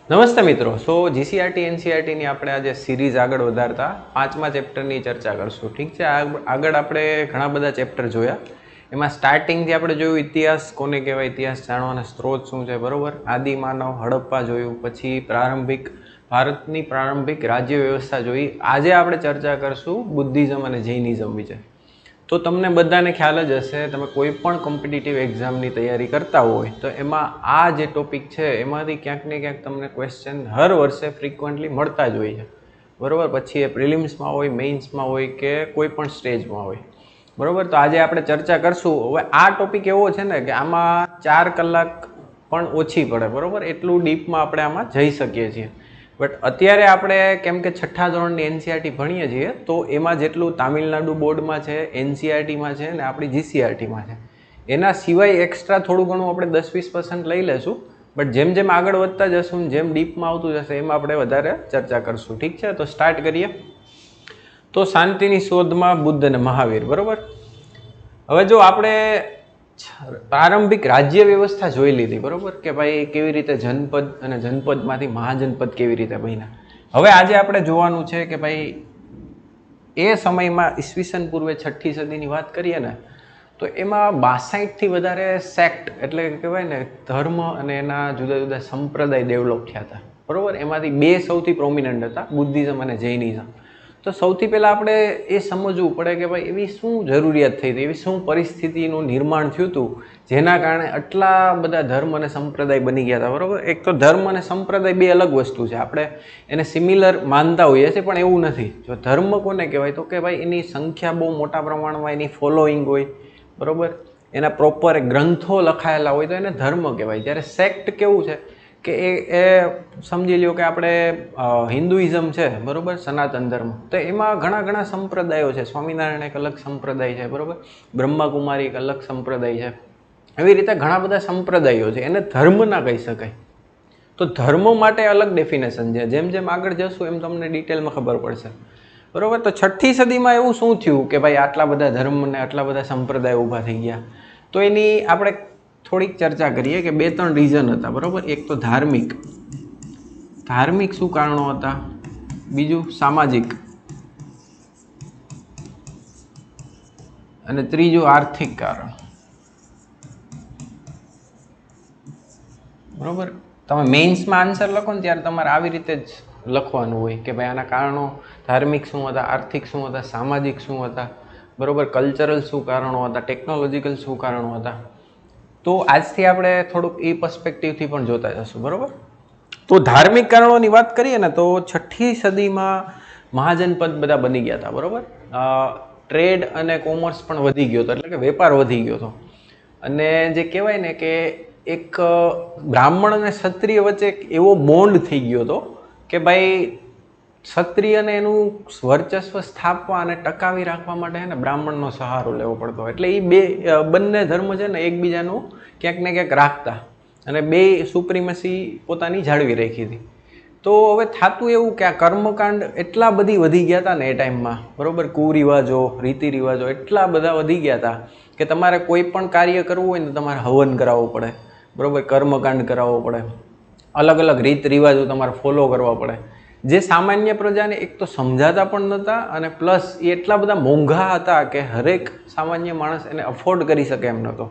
નમસ્તે મિત્રો. સો જીસીઆરટી એનસીઆરટીની આપણે આજે સિરીઝ આગળ વધારતા 5મા ચેપ્ટરની ચર્ચા કરશું. ઠીક છે, આગળ આપણે ઘણા બધા ચેપ્ટર જોયા. એમાં સ્ટાર્ટિંગથી આપણે જોયું ઇતિહાસ કોને કહેવાય, ઇતિહાસ જાણવાના સ્ત્રોત શું છે, બરાબર. આદિમાનવ, હડપ્પા જોયું, પછી ભારતની પ્રારંભિક રાજ્ય વ્યવસ્થા જોઈ. આજે આપણે ચર્ચા કરશું બુદ્ધિઝમ અને જૈનિઝમ વિશે. તો તમને બધાને ખ્યાલ જ હશે, તમે કોઈ પણ કોમ્પિટિટિવ એક્ઝામની તૈયારી કરતા હોય તો એમાં આ જે ટોપિક છે એમાંથી ક્યાંક ને ક્યાંક તમને ક્વેશ્ચન હર વર્ષે ફ્રિકવન્ટલી મળતા જ હોય છે, બરાબર. પછી એ પ્રિલિમ્સમાં હોય, મેઇન્સમાં હોય કે કોઈ પણ સ્ટેજમાં હોય, બરાબર. તો આજે આપણે ચર્ચા કરશું. હવે આ ટોપિક એવો છે ને કે આમાં 4 કલાક પણ ઓછી પડે, બરાબર. એટલું ડીપમાં આપણે આમાં જઈ શકીએ છીએ. બટ અત્યારે આપણે કેમ કે 6ઠ્ઠા ધોરણની એનસીઆરટી ભણીએ છીએ તો એમાં જેટલું તામિલનાડુ બોર્ડમાં છે, એનસીઆરટીમાં છે ને આપણી જીસીઆરટીમાં છે, એના સિવાય એક્સ્ટ્રા થોડું ઘણું આપણે 10-20% લઈ લેશું. બટ જેમ જેમ આગળ વધતા જશું, જેમ ડીપમાં આવતું જશે એમાં આપણે વધારે ચર્ચા કરશું. ઠીક છે, તો સ્ટાર્ટ કરીએ. તો શાંતિની શોધમાં બુદ્ધ અને મહાવીર, બરાબર. હવે જો આપણે પ્રારંભિક રાજ્ય વ્યવસ્થા જોઈ લીધી, બરાબર, કે ભાઈ કેવી રીતે જનપદ અને જનપદમાંથી મહાજનપદ કેવી રીતે બન્યા. હવે આજે આપણે જોવાનું છે કે ભાઈ એ સમયમાં ઈસવીસન પૂર્વે 6ઠ્ઠી સદીની વાત કરીએ ને તો એમાં 62થી વધારે સેક્ટ એટલે કહેવાય ને ધર્મ અને એના જુદા જુદા સંપ્રદાય ડેવલપ થયા હતા, બરાબર. એમાંથી 2 સૌથી પ્રોમિનન્ટ હતા, બુદ્ધિઝમ અને જૈનિઝમ. તો સૌથી પહેલાં આપણે એ સમજવું પડે કે ભાઈ એવી શું જરૂરિયાત થઈ હતી, એવી શું પરિસ્થિતિનું નિર્માણ થયું હતું જેના કારણે આટલા બધા ધર્મ અને સંપ્રદાય બની ગયા હતા, બરાબર. એક તો ધર્મ અને સંપ્રદાય 2 અલગ વસ્તુ છે. આપણે એને સિમિલર માનતા હોઈએ છીએ પણ એવું નથી. જો ધર્મ કોને કહેવાય તો કે ભાઈ એની સંખ્યા બહુ મોટા પ્રમાણમાં એની ફોલોઈંગ હોય, બરાબર. એના પ્રોપર ગ્રંથો લખાયેલા હોય તો એને ધર્મ કહેવાય. જ્યારે સેક્ટ કેવું છે કે એ સમજી લ્યો કે આપણે હિન્દુઇઝમ છે, બરાબર, સનાતન ધર્મ, તો એમાં ઘણા સંપ્રદાયો છે. સ્વામિનારાયણ એક અલગ સંપ્રદાય છે, બરાબર. બ્રહ્માકુમારી એક અલગ સંપ્રદાય છે. એવી રીતે ઘણા બધા સંપ્રદાયો છે, એને ધર્મ ના કહી શકાય. તો ધર્મ માટે અલગ ડેફિનેશન છે. જેમ જેમ આગળ જશું એમ તમને ડિટેલમાં ખબર પડશે, બરાબર. તો 6ઠ્ઠી સદીમાં એવું શું થયું કે ભાઈ આટલા બધા ધર્મ ને આટલા બધા સંપ્રદાયો ઊભા થઈ ગયા. તો એની આપણે થોડીક ચર્ચા કરીએ કે 2-3 રીઝન હતા, બરાબર. એક તો ધાર્મિક શું કારણો હતા, બીજું સામાજિક, અને ત્રીજું આર્થિક કારણ, બરાબર. તમે મેઇન્સમાં આન્સર લખો ને ત્યારે તમારે આવી રીતે જ લખવાનું હોય કે ભાઈ આના કારણો ધાર્મિક શું હતા, આર્થિક શું હતા, સામાજિક શું હતા, બરાબર, કલ્ચરલ શું કારણો હતા, ટેકનોલોજીકલ શું કારણો હતા. તો આજથી આપણે થોડુંક એ પર્સપેક્ટિવથી પણ જોતા જશું, બરાબર. તો ધાર્મિક કારણોની વાત કરીએ ને તો 6ઠ્ઠી સદીમાં મહાજનપદ બધા બની ગયા હતા, બરાબર. ટ્રેડ અને કોમર્સ પણ વધી ગયો હતો, એટલે કે વેપાર વધી ગયો હતો. અને જે કહેવાય ને કે એક બ્રાહ્મણ અને ક્ષત્રિય વચ્ચે એક એવો બોન્ડ થઈ ગયો હતો કે ભાઈ ક્ષત્રિયને એનું વર્ચસ્વ સ્થાપવા અને ટકાવી રાખવા માટે છે ને બ્રાહ્મણનો સહારો લેવો પડતો. એટલે એ બંને ધર્મ છે ને એકબીજાનું ક્યાંક ને ક્યાંક રાખતા અને 2 સુપ્રીમસી પોતાની જાળવી રાખી હતી. તો હવે થતું એવું કે આ કર્મકાંડ એટલા બધી વધી ગયા હતા ને એ ટાઈમમાં, બરાબર. કુરિવાજો, રીતિ રિવાજો એટલા બધા વધી ગયા હતા કે તમારે કોઈ પણ કાર્ય કરવું હોય ને તમારે હવન કરાવવો પડે, બરાબર, કર્મકાંડ કરાવવો પડે, અલગ અલગ રીત રિવાજો તમારે ફોલો કરવા પડે, જે સામાન્ય પ્રજાને એક તો સમજાતા પણ નહોતા અને પ્લસ એ એટલા બધા મોંઘા હતા કે હરેક સામાન્ય માણસ એને અફોર્ડ કરી શકે એમ નહોતો,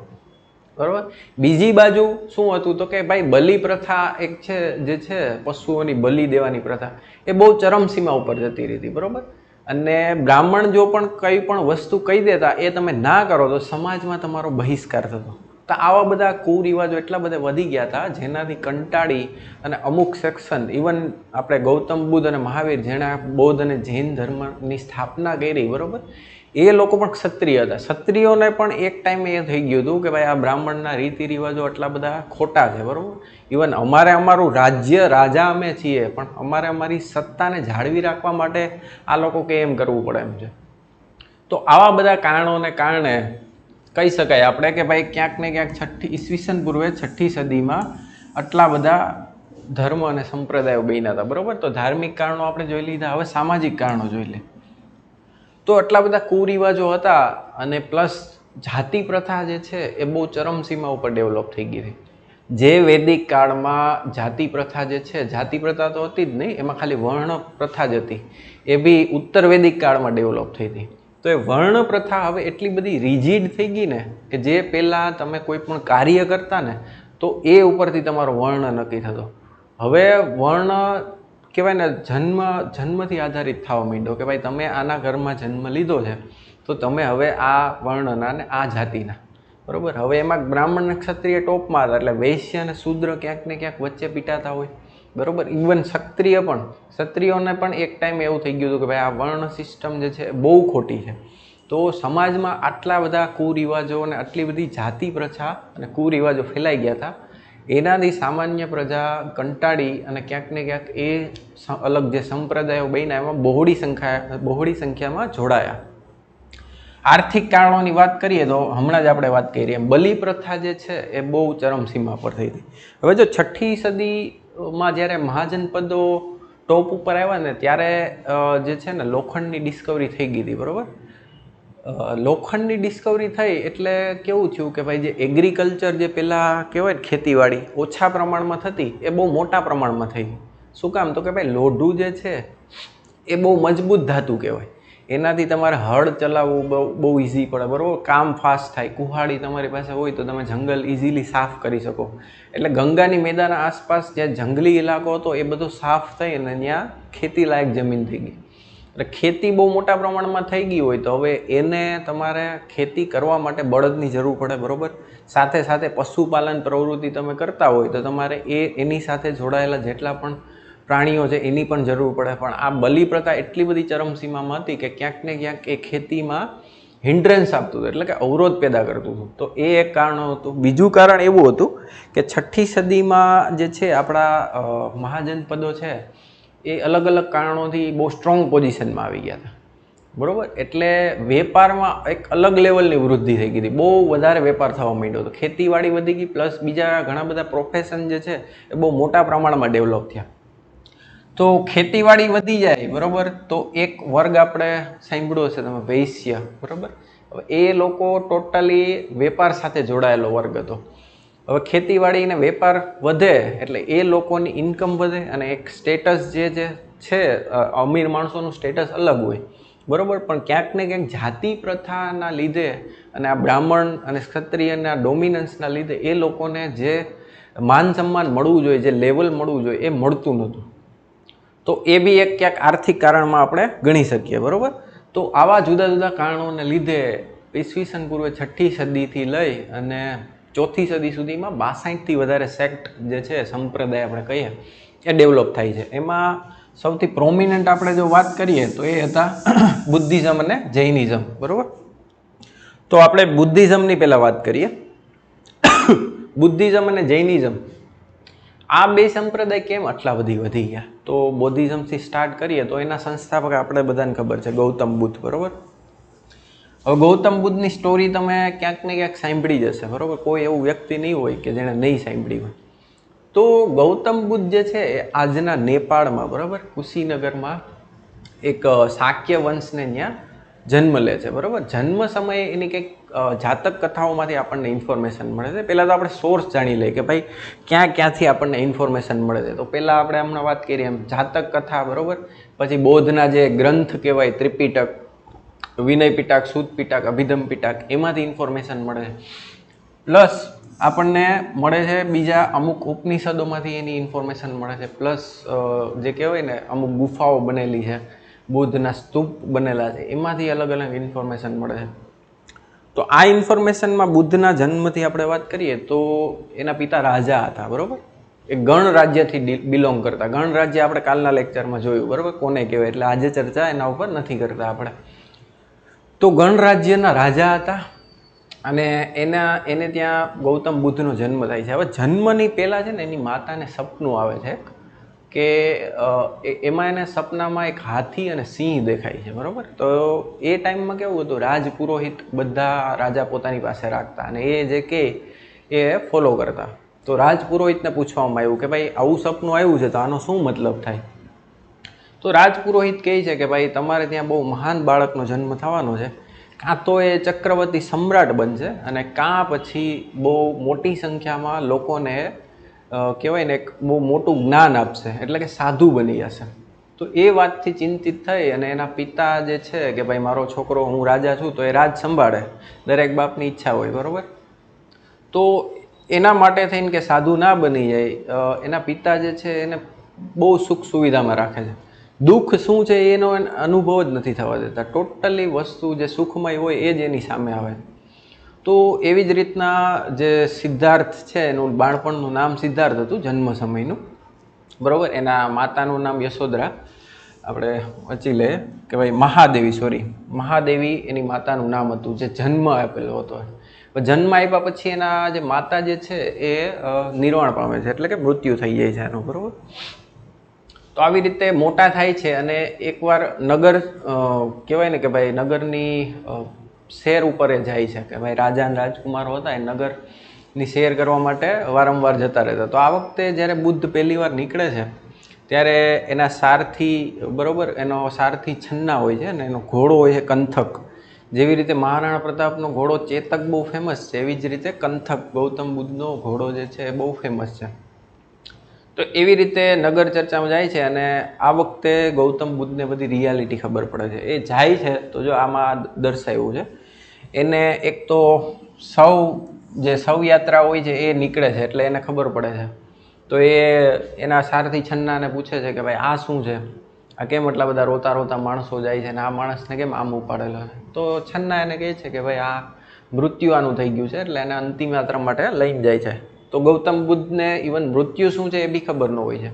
બરાબર. બીજી બાજુ શું હતું તો કે ભાઈ બલિ પ્રથા એક છે, જે છે પશુઓની બલિ દેવાની પ્રથા, એ બહુ ચરમસીમા ઉપર જતી રહી હતી, બરાબર. અને બ્રાહ્મણ જો પણ કંઈ પણ વસ્તુ કહી દેતા એ તમે ના કરો તો સમાજમાં તમારો બહિષ્કાર થતો. તો આવા બધા કુરિવાજો એટલા બધા વધી ગયા હતા જેનાથી કંટાળી અને અમુક સેક્શન, ઇવન આપણે ગૌતમ બુદ્ધ અને મહાવીર જેણે બૌદ્ધ અને જૈન ધર્મની સ્થાપના કરી, બરાબર, એ લોકો પણ ક્ષત્રિય હતા. ક્ષત્રિયોને પણ એક ટાઈમે એ થઈ ગયું હતું કે ભાઈ આ બ્રાહ્મણના રીતિ રિવાજો આટલા બધા ખોટા છે, બરાબર. ઇવન અમારું રાજ્ય, રાજા અમે છીએ પણ અમારી સત્તાને જાળવી રાખવા માટે આ લોકો કે એમ કરવું પડે એમ છે. તો આવા બધા કારણોને કારણે કહી શકાય આપણે કે ભાઈ ક્યાંક ને ક્યાંક ઈસવીસન પૂર્વે 6ઠ્ઠી સદીમાં આટલા બધા ધર્મ અને સંપ્રદાયો બન્યા હતા, બરાબર. તો ધાર્મિક કારણો આપણે જોઈ લીધા. હવે સામાજિક કારણો જોઈ લે. તો આટલા બધા કુરિવાજો હતા અને પ્લસ જાતિ પ્રથા જે છે એ બહુ ચરમસીમા ઉપર ડેવલપ થઈ ગઈ હતી. જે વૈદિક કાળમાં જાતિ પ્રથા જે છે, જાતિ પ્રથા તો હતી જ નહીં, એમાં ખાલી વર્ણ પ્રથા જ હતી, એ બી ઉત્તર વૈદિક કાળમાં ડેવલપ થઈ હતી. તો એ વર્ણ પ્રથા હવે એટલી બધી રિજિડ થઈ ગઈ ને કે જે પહેલાં તમે કોઈ પણ કાર્ય કરતા ને તો એ ઉપરથી તમારો વર્ણ નક્કી થતો. હવે વર્ણ કહેવાય ને જન્મથી આધારિત થવા માંડ્યો કે ભાઈ તમે આના ઘરમાં જન્મ લીધો છે તો તમે હવે આ વર્ણના ને આ જાતિના, બરાબર. હવે એમાં બ્રાહ્મણ અને ક્ષત્રિય ટોપમાં હતા, એટલે વૈશ્ય અને શૂદ્ર ક્યાંક ને ક્યાંક વચ્ચે પીટાતા હોય, બરાબર. ઇવન ક્ષત્રિયોને પણ એક ટાઈમ એવું થઈ ગયું હતું કે ભાઈ આ વર્ણ સિસ્ટમ જે છે બહુ ખોટી છે. તો સમાજમાં આટલા બધા કુરિવાજો અને આટલી બધી જાતિ પ્રથા અને કુરિવાજો ફેલાઈ ગયા હતા, એનાથી સામાન્ય પ્રજા કંટાળી અને ક્યાંક ને ક્યાંક એ અલગ જે સંપ્રદાયો બન્યા એમાં બહોળી સંખ્યામાં જોડાયા. આર્થિક કારણોની વાત કરીએ તો હમણાં જ આપણે વાત કરી એમ બલિ પ્રથા જે છે એ બહુ ચરમસીમા પર થઈ હતી. હવે જો 6ઠી સદીમાં જ્યારે મહાજનપદો ટોપ ઉપર આવ્યા ને ત્યારે જે છે ને લોખંડની ડિસ્કવરી થઈ ગઈ હતી, બરાબર. લોખંડની ડિસ્કવરી થઈ એટલે કેવું થયું કે ભાઈ જે એગ્રીકલ્ચર જે પહેલાં કહેવાય ને ખેતીવાડી ઓછા પ્રમાણમાં થતી એ બહુ મોટા પ્રમાણમાં થઈ. શું કામ? તો કે ભાઈ લોઢું જે છે એ બહુ મજબૂત ધાતુ કહેવાય, એનાથી તમારે હળ ચલાવવું બહુ ઇઝી પડે, બરાબર. કામ ફાસ્ટ થાય. કુહાડી તમારી પાસે હોય તો તમે જંગલ ઇઝીલી સાફ કરી શકો. એટલે ગંગાની મેદાન આસપાસ જે જંગલી ઇલાકો હતો એ બધો સાફ થઈ અને ત્યાં ખેતી લાયક જમીન થઈ ગઈ. એટલે ખેતી બહુ મોટા પ્રમાણમાં થઈ ગઈ હોય તો હવે એને તમારે ખેતી કરવા માટે બળદની જરૂર પડે, બરાબર. સાથે સાથે પશુપાલન પ્રવૃત્તિ તમે કરતા હોય તો તમારે એની સાથે જોડાયેલા જેટલા પણ પ્રાણીઓ છે એની પણ જરૂર પડે. પણ આ બલિ પ્રથા એટલી બધી ચરમસીમામાં હતી કે ક્યાંક ને ક્યાંક એ ખેતીમાં હિન્ડ્રન્સ આપતું હતું, એટલે કે અવરોધ પેદા કરતું હતું. તો એ એક કારણ હતું. બીજું કારણ એવું હતું કે 6ઠી સદીમાં જે છે આપણા મહાજનપદો છે એ અલગ અલગ કારણોથી બહુ સ્ટ્રોંગ પોઝિશનમાં આવી ગયા હતા, બરાબર. એટલે વેપારમાં એક અલગ લેવલની વૃદ્ધિ થઈ ગઈ હતી, બહુ વધારે વેપાર થવા માંડ્યો હતો. ખેતીવાડી વધી ગઈ, પ્લસ બીજા ઘણા બધા પ્રોફેશન જે છે એ બહુ મોટા પ્રમાણમાં ડેવલપ થયા. તો ખેતીવાડી વધી જાય, બરાબર, તો એક વર્ગ આપણે સાંભળ્યો છે તમે, વૈશ્ય, બરાબર. હવે એ લોકો ટોટલી વેપાર સાથે જોડાયેલો વર્ગ હતો. હવે ખેતીવાડી અને વેપાર વધે એટલે એ લોકોની ઇન્કમ વધે અને એક સ્ટેટસ જે છે અમીર માણસોનું સ્ટેટસ અલગ હોય, બરાબર. પણ ક્યાંક ને ક્યાંક જાતિ પ્રથાના લીધે અને આ બ્રાહ્મણ અને ક્ષત્રિયના ડોમિનન્સના લીધે એ લોકોને જે માન સન્માન મળવું જોઈએ, જે લેવલ મળવું જોઈએ એ મળતું નહોતું. તો એ બી એક ક્યાંક આર્થિક કારણમાં આપણે ગણી શકીએ, બરાબર. તો આવા જુદા જુદા કારણોને લીધે ઈસવીસન પૂર્વે 6ઠી સદીથી લઈ અને 4થી સદી સુધીમાં 62થી વધારે સેક્ટ જે છે સંપ્રદાય આપણે કહીએ એ ડેવલપ થાય છે. એમાં સૌથી પ્રોમિનન્ટ આપણે જો વાત કરીએ તો એ હતા બુદ્ધિઝમ અને જૈનિઝમ, બરાબર. તો આપણે બુદ્ધિઝમની પહેલાં વાત કરીએ. બુદ્ધિઝમ અને જૈનિઝમ આ બે સંપ્રદાય કેમ આટલા વધી ગયા? તો બૌદ્ધિઝમથી સ્ટાર્ટ કરીએ તો એના સંસ્થાપક આપણે બધાને ખબર છે, ગૌતમ બુદ્ધ, બરાબર. હવે ગૌતમ બુદ્ધની સ્ટોરી તમે ક્યાંક ને ક્યાંક સાંભળી જશે, બરાબર. કોઈ એવું વ્યક્તિ નહીં હોય કે જેણે નહીં સાંભળી હોય. તો ગૌતમ બુદ્ધ જે છે એ આજના નેપાળમાં, બરાબર, કુશીનગરમાં એક શાક્ય વંશને ત્યાં જન્મ લે છે, બરાબર. જન્મ સમયે એની કંઈક જાતક કથાઓમાંથી આપણને ઇન્ફોર્મેશન મળે છે. પહેલાં તો આપણે સોર્સ જાણી લઈએ કે ભાઈ ક્યાંથી આપણને ઇન્ફોર્મેશન મળે છે. તો પહેલાં આપણે હમણાં વાત કરીએ એમ જાતક કથા, બરાબર. પછી બૌદ્ધના જે ગ્રંથ કહેવાય ત્રિપિટક, વિનય પિટક, સુત પિટક, અભિધમ પિટક, એમાંથી ઇન્ફોર્મેશન મળે છે. પ્લસ આપણને મળે છે બીજા અમુક ઉપનિષદોમાંથી એની ઇન્ફોર્મેશન મળે છે. પ્લસ જે કહેવાય ને અમુક ગુફાઓ બનેલી છે, બુદ્ધના સ્તૂપ બનેલા છે, એમાંથી અલગ અલગ ઇન્ફોર્મેશન મળે છે. તો આ ઇન્ફોર્મેશનમાં બુદ્ધના જન્મથી આપણે વાત કરીએ તો એના પિતા રાજા હતા, બરાબર. એ ગણ રાજ્યથી બિલોંગ કરતા. ગણ રાજ્ય આપણે કાલના લેક્ચરમાં જોયું, બરાબર, કોને કહેવાય. એટલે આજે ચર્ચા એના ઉપર નથી કરતા આપણે. તો ગણ રાજ્યના રાજા હતા અને એને ત્યાં ગૌતમ બુદ્ધનો જન્મ થાય છે. હવે જન્મની પહેલાં છે ને એની માતાને સપનું આવે છે કે એમાં એને સપનામાં એક હાથી અને સિંહ દેખાય છે, બરાબર. તો એ ટાઈમમાં કેવું હતું, રાજપુરોહિત બધા રાજા પોતાની પાસે રાખતા અને એ જે કહે એ ફોલો કરતા. તો રાજપુરોહિતને પૂછવામાં આવ્યું કે ભાઈ આવું સપનું આવ્યું છે તો આનો શું મતલબ થાય? તો રાજપુરોહિત કહે છે કે ભાઈ તમારે ત્યાં બહુ મહાન બાળકનો જન્મ થવાનો છે, કાં તો એ ચક્રવર્તી સમ્રાટ બનશે અને કાં પછી બહુ મોટી સંખ્યામાં લોકોને કહેવાય ને એક બહુ મોટું જ્ઞાન આપશે, એટલે કે સાધુ બની જશે. તો એ વાતથી ચિંતિત થઈ અને એના પિતા જે છે કે ભાઈ મારો છોકરો, હું રાજા છું તો એ રાજ સંભાળે, દરેક બાપની ઈચ્છા હોય, બરાબર. તો એના માટે થઈને કે સાધુ ના બની જાય, એના પિતા જે છે એને બહુ સુખ સુવિધામાં રાખે છે. દુઃખ શું છે એનો અનુભવ જ નથી થવા દેતા. ટોટલી વસ્તુ જે સુખમય હોય એ જ એની સામે આવે. તો એવી જ રીતના જે સિદ્ધાર્થ છે, એનું બાળપણનું નામ સિદ્ધાર્થ હતું, જન્મ સમયનું, બરાબર. એના માતાનું નામ યશોદરા, આપણે વાંચી લઈએ કે ભાઈ મહાદેવી એની માતાનું નામ હતું, જે જન્મ આપેલો હતો. જન્મ આપ્યા પછી એના જે માતા જે છે એ નિર્વાણ પામે છે, એટલે કે મૃત્યુ થઈ જાય છે એનું, બરાબર. તો આવી રીતે મોટા થાય છે અને એકવાર નગર કહેવાય ને કે ભાઈ નગરની શેર ઉપર એ જાય છે કે ભાઈ રાજા અને રાજકુમારો હતા એ નગરની શેર કરવા માટે વારંવાર જતા રહેતા. તો આ વખતે જ્યારે બુદ્ધ પહેલી વાર નીકળે છે ત્યારે એના સારથી, બરાબર, એનો સારથી છન્ના હોય છે ને એનો ઘોડો હોય છે કંથક. જેવી રીતે મહારાણા પ્રતાપનો ઘોડો ચેતક બહુ ફેમસ છે, એવી જ રીતે કંથક ગૌતમ બુદ્ધનો ઘોડો જે છે એ બહુ ફેમસ છે. તો એવી રીતે નગર ચર્ચામાં જાય છે અને આ વખતે ગૌતમ બુદ્ધને બધી રિયાલિટી ખબર પડે છે. એ જાય છે તો જો આમાં દર્શાવ્યું છે, એને એક તો શવયાત્રા હોય છે એ નીકળે છે એટલે એને ખબર પડે છે. તો એ એના સારથી છન્નાને પૂછે છે કે ભાઈ આ શું છે, આ કેમ એટલા બધા રોતા રોતા માણસો જાય છે અને આ માણસને કેમ આમ ઉપાડેલો છે? તો છન્ના એને કહે છે કે ભાઈ આ મૃત્યુ આનું થઈ ગયું છે, એટલે એને અંતિમ યાત્રા માટે લઈને જાય છે. તો ગૌતમ બુદ્ધને ઇવન મૃત્યુ શું છે એ બી ખબર ન હોય છે.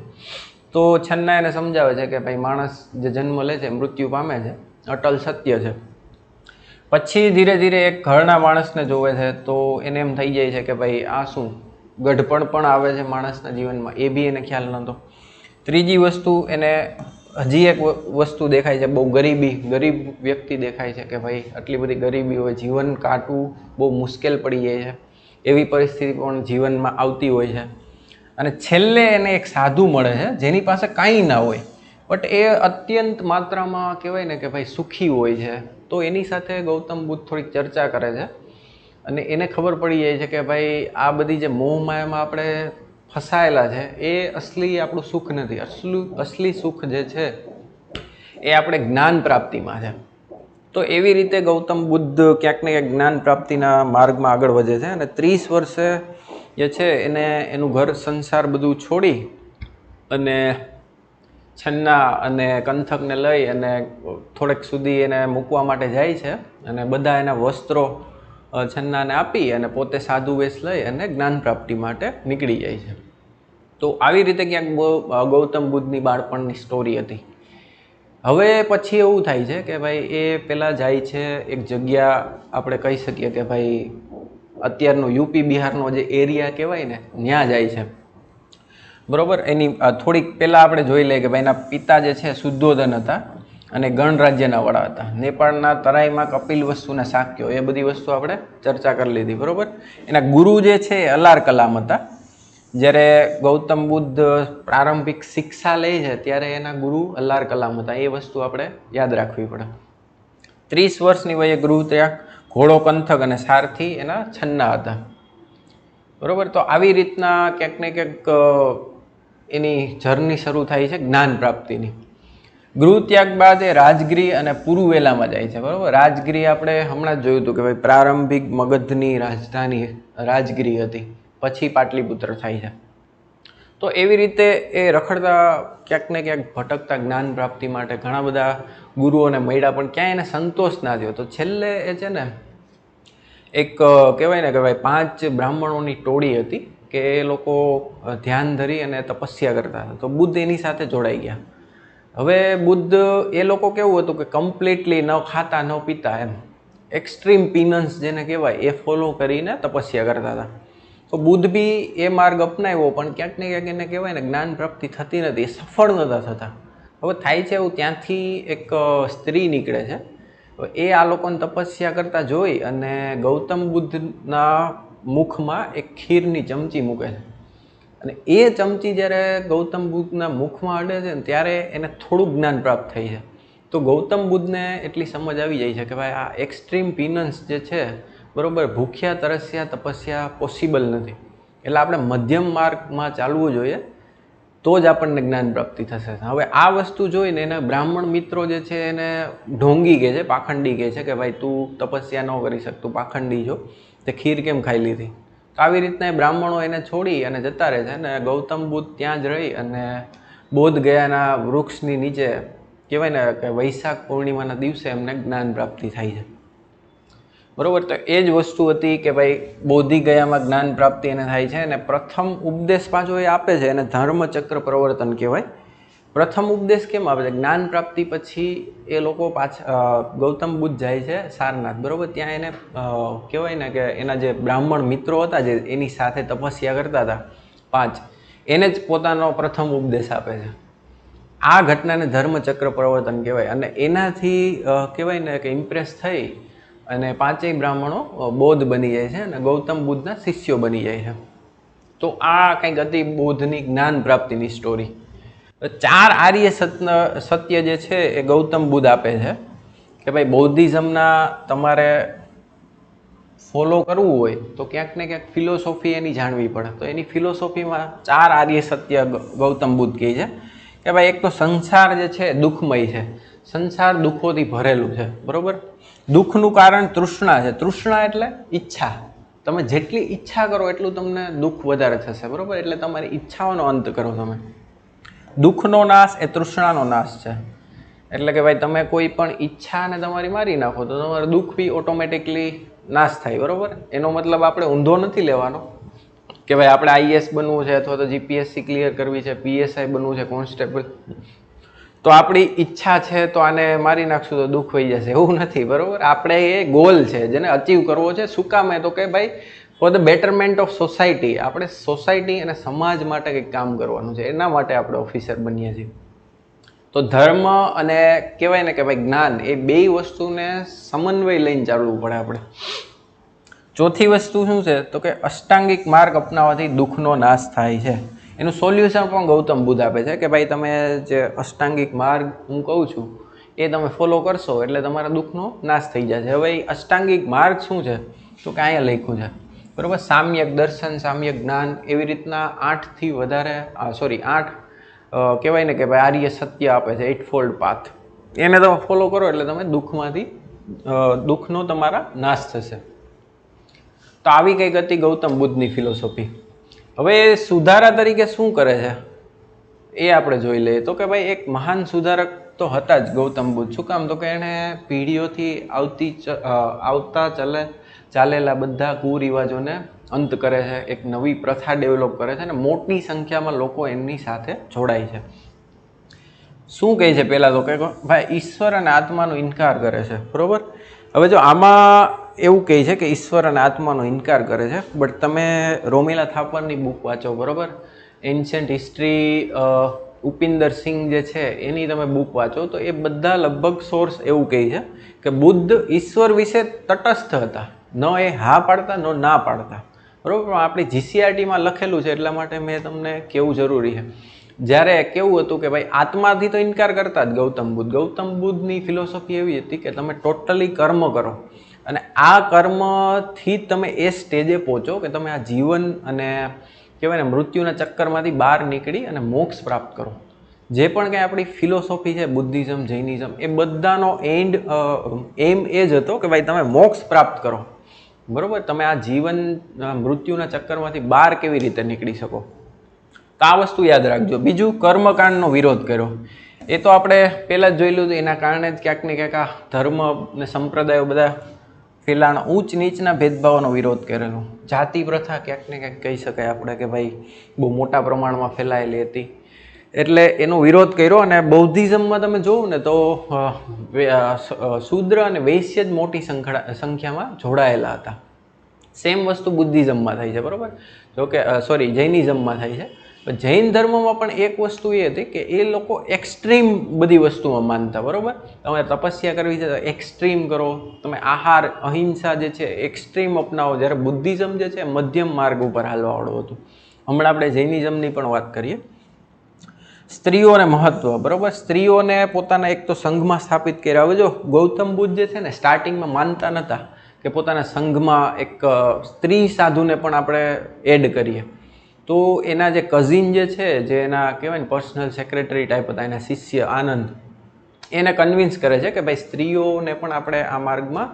તો છન્ના એને સમજાવે છે કે ભાઈ માણસ જે જન્મ લે છે મૃત્યુ પામે છે, અટલ સત્ય છે. પછી ધીરે ધીરે એક ઘરના માણસને જોવે છે તો એને એમ થઈ જાય છે કે ભાઈ આ શું, ગઢપણ પણ આવે છે માણસના જીવનમાં, એ બી એને ખ્યાલ નહોતો. ત્રીજી વસ્તુ એને હજી એક વસ્તુ દેખાય છે, બહુ ગરીબ વ્યક્તિ દેખાય છે કે ભાઈ આટલી બધી ગરીબી હોય, જીવન કાટવું બહુ મુશ્કેલ પડી જાય છે, એવી પરિસ્થિતિ પણ જીવનમાં આવતી હોય છે. અને છેલ્લે એને એક સાધુ મળે છે જેની પાસે કાંઈ ના હોય, બટ એ અત્યંત માત્રામાં કહેવાય ને કે ભાઈ સુખી હોય છે. તો એની સાથે ગૌતમ બુદ્ધ થોડીક ચર્ચા કરે છે અને એને ખબર પડી જાય છે કે ભાઈ આ બધી જે મોહમાયામાં આપણે ફસાયેલા છે એ અસલી આપણું સુખ નથી. અસલી સુખ જે છે એ આપણે જ્ઞાન પ્રાપ્તિમાં છે. તો એવી રીતે ગૌતમ બુદ્ધ ક્યાંક ને ક્યાંક જ્ઞાન પ્રાપ્તિના માર્ગમાં આગળ વધે છે અને 30 વર્ષે જે છે એને એનું ઘર સંસાર બધું છોડી અને છન્ના અને કંથકને લઈ અને થોડેક સુધી એને મૂકવા માટે જાય છે અને બધા એના વસ્ત્રો છન્નાને આપી અને પોતે સાધુ વેશ લઈ અને જ્ઞાન પ્રાપ્તિ માટે નીકળી જાય છે. તો આવી રીતે ક્યાંક ગૌતમ બુદ્ધની બાળપણની સ્ટોરી હતી. હવે પછી એવું થાય છે કે ભાઈ એ પહેલાં જાય છે એક જગ્યા, આપણે કહી શકીએ કે ભાઈ અત્યારનો યુપી બિહારનો જે એરિયા કહેવાય ને ત્યાં જાય છે, બરાબર. એની થોડીક પહેલાં આપણે જોઈ લઈએ કે ભાઈ એના પિતા જે છે શુદ્ધોધન હતા અને ગણરાજ્યના વડા હતા. નેપાળના તરાઈમાં કપિલવસ્તુના શાક્યો, એ બધી વસ્તુ આપણે ચર્ચા કરી લીધી, બરાબર. એના ગુરુ જે છે એ અલાર કલામ હતા. જ્યારે ગૌતમ બુદ્ધ પ્રારંભિક શિક્ષા લે છે ત્યારે એના ગુરુ અલાર કલામ હતા, એ વસ્તુ આપણે યાદ રાખવી પડે. 30 વર્ષની વયે ગૃહ ત્યાગ, ઘોડો કંથક અને સારથી એના છન્ના હતા, બરાબર. તો આવી રીતના ક્યાંક ને ક્યાંક એની જર્ની શરૂ થાય છે જ્ઞાન પ્રાપ્તિની. ગૃહ ત્યાગ બાદ એ રાજગીરી અને પુરુવેલામાં જાય છે, બરાબર. રાજગીરી આપણે હમણાં જ જોયું હતું કે ભાઈ પ્રારંભિક મગધની રાજધાની રાજગીરી હતી, પછી પાટલીપુત્ર થાય છે. તો એવી રીતે એ રખડતા ક્યાંક ને ક્યાંક ભટકતા જ્ઞાન પ્રાપ્તિ માટે ઘણા બધા ગુરુઓને મળ્યા, પણ ક્યાંય એને સંતોષ ના થયો. તો છેલ્લે એ છે ને એક કહેવાય ને કે ભાઈ 5 બ્રાહ્મણોની ટોળી હતી કે એ લોકો ધ્યાન ધરી અને તપસ્યા કરતા હતા. તો બુદ્ધ એની સાથે જોડાઈ ગયા. હવે બુદ્ધ, એ લોકો કેવું હતું કે કમ્પ્લીટલી ન ખાતા ન પીતા, એમ એક્સ્ટ્રીમ પીનન્સ જેને કહેવાય એ ફોલો કરીને તપસ્યા કરતા હતા. તો બુદ્ધ બી એ માર્ગ અપનાવ્યો, પણ ક્યાંક ને ક્યાંક એને કહેવાય ને જ્ઞાન પ્રાપ્તિ થતી નથી, એ સફળ નહોતા થતા. હવે થાય છે એવું, ત્યાંથી એક સ્ત્રી નીકળે છે. એ આ લોકોને તપસ્યા કરતા જોઈ અને ગૌતમ બુદ્ધના મુખમાં એક ખીરની ચમચી મૂકે છે અને એ ચમચી જ્યારે ગૌતમ બુદ્ધના મુખમાં અડે છે ને ત્યારે એને થોડુંક જ્ઞાન પ્રાપ્ત થઈ છે. તો તો ગૌતમ બુદ્ધને એટલી સમજ આવી જાય છે કે ભાઈ આ એક્સ્ટ્રીમ પીનન્સ જે છે બરાબર, ભૂખ્યા તરસ્યા તપસ્યા પોસિબલ નથી, એટલે આપણે મધ્યમ માર્ગમાં ચાલવું જોઈએ, તો જ આપણને જ્ઞાન પ્રાપ્તિ થશે. હવે આ વસ્તુ જોઈને એના બ્રાહ્મણ મિત્રો જે છે એને ઢોંગી કહે છે, પાખંડી કહે છે કે ભાઈ તું તપસ્યા ન કરી શકતું, પાખંડી છો, તે ખીર કેમ ખાઈ લીધી. તો આવી રીતના એ બ્રાહ્મણો એને છોડી અને જતા રહે છે અને ગૌતમ બુદ્ધ ત્યાં જ રહી અને બોધ ગયાના વૃક્ષની નીચે કહેવાય ને કે વૈશાખ પૂર્ણિમાના દિવસે એમને જ્ઞાન પ્રાપ્તિ થાય છે. બરાબર, તો એ જ વસ્તુ હતી કે ભાઈ બોધિ ગયામાં જ્ઞાન પ્રાપ્તિ એને થાય છે અને પ્રથમ ઉપદેશ પાછો એ આપે છે એને ધર્મચક્ર પ્રવર્તન કહેવાય. પ્રથમ ઉપદેશ કેમ આપે છે? જ્ઞાન પ્રાપ્તિ પછી એ લોકો પાછા ગૌતમ બુદ્ધ જાય છે સારનાથ, બરાબર, ત્યાં એને કહેવાય ને કે એના જે બ્રાહ્મણ મિત્રો હતા જે એની સાથે તપસ્યા કરતા હતા 5, એને જ પોતાનો પ્રથમ ઉપદેશ આપે છે. આ ઘટનાને ધર્મચક્ર પ્રવર્તન કહેવાય અને એનાથી કહેવાય ને કે ઇમ્પ્રેસ થઈ અને 5 બ્રાહ્મણો બૌદ્ધ બની જાય છે અને ગૌતમ બુદ્ધના શિષ્યો બની જાય છે. તો આ કંઈક હતી બૌદ્ધની જ્ઞાન પ્રાપ્તિની સ્ટોરી. 4 આર્ય સત્ય જે છે એ ગૌતમ બુદ્ધ આપે છે કે ભાઈ બૌદ્ધિઝમના તમારે ફોલો કરવું હોય તો ક્યાંક ને ક્યાંક ફિલોસોફી એની જાણવી પડે. તો એની ફિલોસોફીમાં 4 આર્ય સત્ય ગૌતમ બુદ્ધ કહે છે કે ભાઈ એક તો સંસાર જે છે દુઃખમય છે, સંસાર દુઃખોથી ભરેલું છે, બરાબર. દુઃખનું કારણ તૃષ્ણા છે. તૃષ્ણા એટલે ઈચ્છા. તમે જેટલી ઈચ્છા કરો એટલું તમને દુઃખ વધારે થશે, બરાબર. એટલે તમારી ઈચ્છાઓનો અંત કરો તમે. દુઃખનો નાશ એ તૃષ્ણાનો નાશ છે. એટલે કે ભાઈ તમે કોઈ પણ ઈચ્છાને તમારી મારી નાખો તો તમારું દુઃખ બી ઓટોમેટિકલી નાશ થાય, બરાબર. એનો મતલબ આપણે ઊંધો નથી લેવાનો કે ભાઈ આપણે આઈએએસ બનવું છે અથવા તો જીપીએસસી ક્લિયર કરવી છે, પીએસઆઈ બનવું છે, કોન્સ્ટેબલ, તો આપણી ઈચ્છા છે તો આને મારી નાખશું તો દુઃખ થઈ જશે, એવું નથી, બરાબર. આપણે એ ગોલ છે જેને અચીવ કરવો છે. શું કામ? તો કે ભાઈ for the betterment of society, આપણે સોસાયટી અને સમાજ માટે કંઈક કામ કરવાનું છે, એના માટે આપણે ઓફિસર બનીએ છીએ. તો ધર્મ અને કહેવાય ને કે ભાઈ જ્ઞાન, એ બે વસ્તુને સમન્વય લઈને ચાલવું પડે આપણે. ચોથી વસ્તુ શું છે તો કે અષ્ટાંગિક માર્ગ અપનાવવાથી દુઃખનો નાશ થાય છે. એનું સોલ્યુશન પણ ગૌતમ બુદ્ધ આપે છે કે ભાઈ તમે જે અષ્ટાંગિક માર્ગ હું કહું છું એ તમે ફોલો કરશો એટલે તમારા દુઃખનો નાશ થઈ જશે. હવે એ અષ્ટાંગિક માર્ગ શું છે તો કે અહીંયા લખ્યું છે, બરાબર. સામ્યક દર્શન, સામ્યક જ્ઞાન, એવી રીતના 8થી વધારે 8 કહેવાય ને કે ભાઈ આર્ય સત્ય આપે છે, 8 પાથ. એને તમે ફોલો કરો એટલે તમે દુઃખનો તમારા નાશ થશે. તો આવી કંઈક હતી ગૌતમ બુદ્ધની ફિલોસોફી. હવે સુધારા તરીકે શું કરે છે એ આપણે જોઈ લઈએ. તો કે ભાઈ એક મહાન સુધારક તો હતા જ ગૌતમ બુદ્ધ. શું કામ? તો કે એણે પેઢીઓથી આવતા ચાલેલા બધા કુરિવાજોને અંત કરે છે, એક નવી પ્રથા ડેવલપ કરે છે અને મોટી સંખ્યામાં લોકો એમની સાથે જોડાય છે. શું કહે છે? પહેલાં તો કે ભાઈ ઈશ્વર અને આત્માનો ઇનકાર કરે છે, બરાબર. હવે જો આમાં એવું કહે છે કે ઈશ્વર અને આત્માનો ઇનકાર કરે છે, બટ તમે રોમિલા થાપરની બુક વાંચો, બરાબર. એન્શન્ટ હિસ્ટ્રી ઉપિંદર સિંહ જે છે એની તમે બુક વાંચો તો એ બધા લગભગ સોર્સ એવું કહે છે કે બુદ્ધ ઈશ્વર વિશે તટસ્થ હતા, ન એ હા પાડતા ન ના પાડતા, બરાબર. પણ આપણી જીસીઆરટીમાં લખેલું છે એટલા માટે મેં તમને કહેવું જરૂરી છે. જ્યારે કેવું હતું કે ભાઈ આત્માથી તો ઇનકાર કરતા જ ગૌતમ બુદ્ધ. ગૌતમ બુદ્ધની ફિલોસોફી એવી હતી કે તમે ટોટલી કર્મ કરો અને આ કર્મથી તમે એ સ્ટેજે પહોંચો કે તમે આ જીવન અને કહેવાય ને મૃત્યુના ચક્કરમાંથી બહાર નીકળી અને મોક્ષ પ્રાપ્ત કરો. જે પણ કંઈ આપણી ફિલોસોફી છે, બુદ્ધિઝમ, જૈનિઝમ, એ બધાનો એમ એ જ હતો કે ભાઈ તમે મોક્ષ પ્રાપ્ત કરો, બરાબર. તમે આ જીવન મૃત્યુના ચક્કરમાંથી બહાર કેવી રીતે નીકળી શકો. તો આ વસ્તુ યાદ રાખજો. બીજું, કર્મકાંડનો વિરોધ કર્યો. એ તો આપણે પહેલાં જ જોઈ લીધું. એના કારણે જ ક્યાંક ને ક્યાંક આ ધર્મ ને સંપ્રદાયો બધા ફેલાણ, ઊંચ નીચના ભેદભાવનો વિરોધ કરેલો. જાતિ પ્રથા ક્યાંક ને ક્યાંક કહી શકાય આપણે કે ભાઈ બહુ મોટા પ્રમાણમાં ફેલાયેલી હતી, એટલે એનો વિરોધ કર્યો. અને બૌદ્ધિઝમમાં તમે જોવો ને તો શૂદ્ર અને વૈશ્ય જ મોટી સંખ્યામાં જોડાયેલા હતા. સેમ વસ્તુ બુદ્ધિઝમમાં થાય છે, બરાબર. જોકે જૈનિઝમમાં થાય છે. જૈન ધર્મમાં પણ એક વસ્તુ એ હતી કે એ લોકો એક્સ્ટ્રીમ બધી વસ્તુમાં માનતા, બરાબર. તમે તપસ્યા કરવી છે તો એક્સ્ટ્રીમ કરો, તમે આહાર અહિંસા જે છે એક્સ્ટ્રીમ અપનાવો. જ્યારે બુદ્ધિઝમ જે છે મધ્યમ માર્ગ ઉપર હાલવાવાળું હતું. હમણાં આપણે જૈનિઝમની પણ વાત કરીએ. સ્ત્રીઓને મહત્વ, બરોબર, સ્ત્રીઓને પોતાના એક તો સંઘમાં સ્થાપિત કર્યા. હવે જો ગૌતમ બુદ્ધ જે છે ને સ્ટાર્ટિંગમાં માનતા નહોતા કે પોતાના સંઘમાં એક સ્ત્રી સાધુને પણ આપણે એડ કરીએ. તો એના જે કઝિન જે છે, જે એના કહેવાય ને પર્સનલ સેક્રેટરી ટાઈપ હતા, એના શિષ્ય આનંદ, એને કન્વિન્સ કરે છે કે ભાઈ સ્ત્રીઓને પણ આપણે આ માર્ગમાં